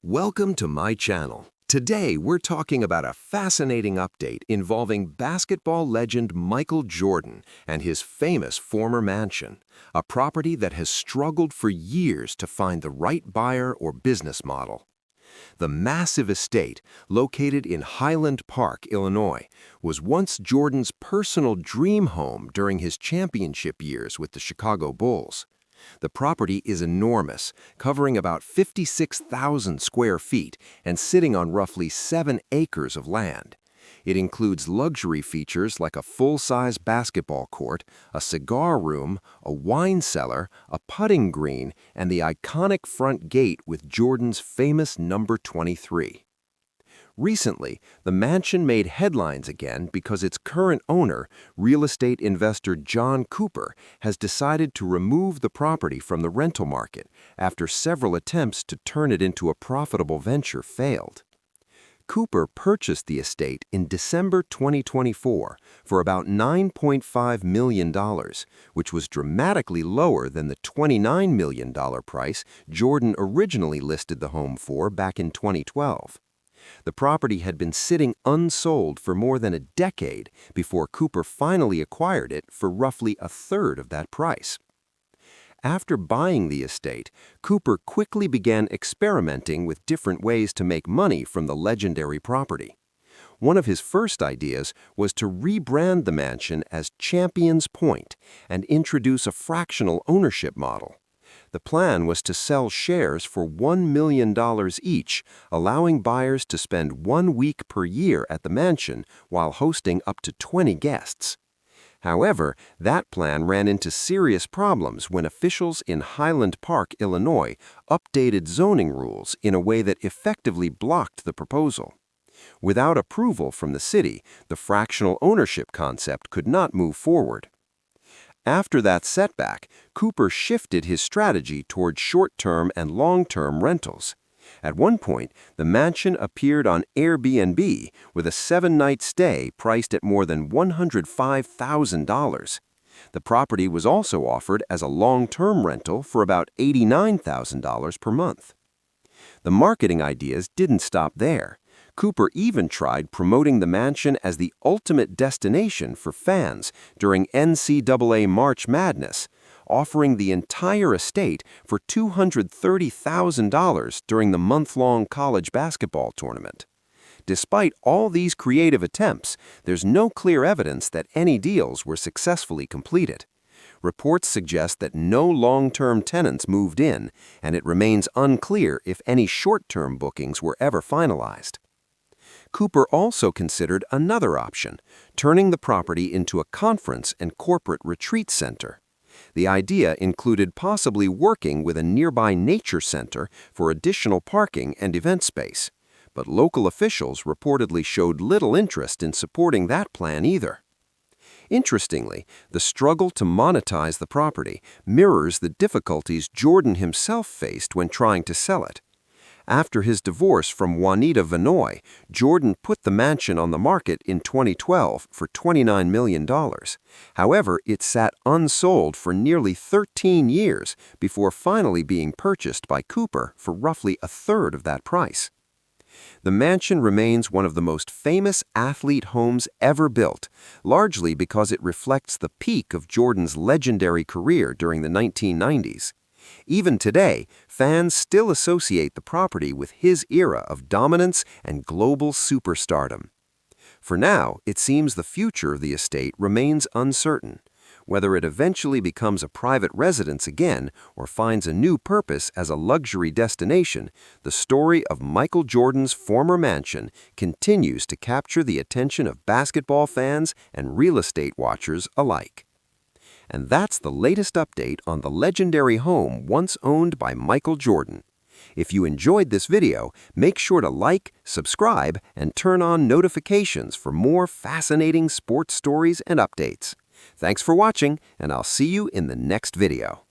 Welcome to my channel. Today, we're talking about a fascinating update involving basketball legend Michael Jordan and his famous former mansion, a property that has struggled for years to find the right buyer or business model. The massive estate, located in Highland Park, Illinois, was once Jordan's personal dream home during his championship years with the Chicago Bulls. The property is enormous, covering about 56,000 square feet and sitting on roughly 7 acres of land. It includes luxury features like a full-size basketball court, a cigar room, a wine cellar, a putting green, and the iconic front gate with Jordan's famous number 23. Recently, the mansion made headlines again because its current owner, real estate investor John Cooper, has decided to remove the property from the rental market after several attempts to turn it into a profitable venture failed. Cooper purchased the estate in December 2024 for about $9.5 million, which was dramatically lower than the $29 million price Jordan originally listed the home for back in 2012. The property had been sitting unsold for more than a decade before Cooper finally acquired it for roughly a third of that price. After buying the estate, Cooper quickly began experimenting with different ways to make money from the legendary property. One of his first ideas was to rebrand the mansion as Champions Point and introduce a fractional ownership model. The plan was to sell shares for $1 million each, allowing buyers to spend 1 week per year at the mansion while hosting up to 20 guests. However, that plan ran into serious problems when officials in Highland Park, Illinois, updated zoning rules in a way that effectively blocked the proposal. Without approval from the city, the fractional ownership concept could not move forward. After that setback, Cooper shifted his strategy toward short-term and long-term rentals. At one point, the mansion appeared on Airbnb with a 7-night stay priced at more than $105,000. The property was also offered as a long-term rental for about $89,000 per month. The marketing ideas didn't stop there. Cooper even tried promoting the mansion as the ultimate destination for fans during NCAA March Madness, offering the entire estate for $230,000 during the month-long college basketball tournament. Despite all these creative attempts, there's no clear evidence that any deals were successfully completed. Reports suggest that no long-term tenants moved in, and it remains unclear if any short-term bookings were ever finalized. Cooper also considered another option, turning the property into a conference and corporate retreat center. The idea included possibly working with a nearby nature center for additional parking and event space, but local officials reportedly showed little interest in supporting that plan either. Interestingly, the struggle to monetize the property mirrors the difficulties Jordan himself faced when trying to sell it. After his divorce from Juanita Vinoy, Jordan put the mansion on the market in 2012 for $29 million. However, it sat unsold for nearly 13 years before finally being purchased by Cooper for roughly a third of that price. The mansion remains one of the most famous athlete homes ever built, largely because it reflects the peak of Jordan's legendary career during the 1990s. Even today, fans still associate the property with his era of dominance and global superstardom. For now, it seems the future of the estate remains uncertain. Whether it eventually becomes a private residence again or finds a new purpose as a luxury destination, the story of Michael Jordan's former mansion continues to capture the attention of basketball fans and real estate watchers alike. And that's the latest update on the legendary home once owned by Michael Jordan. If you enjoyed this video, make sure to like, subscribe, and turn on notifications for more fascinating sports stories and updates. Thanks for watching, and I'll see you in the next video.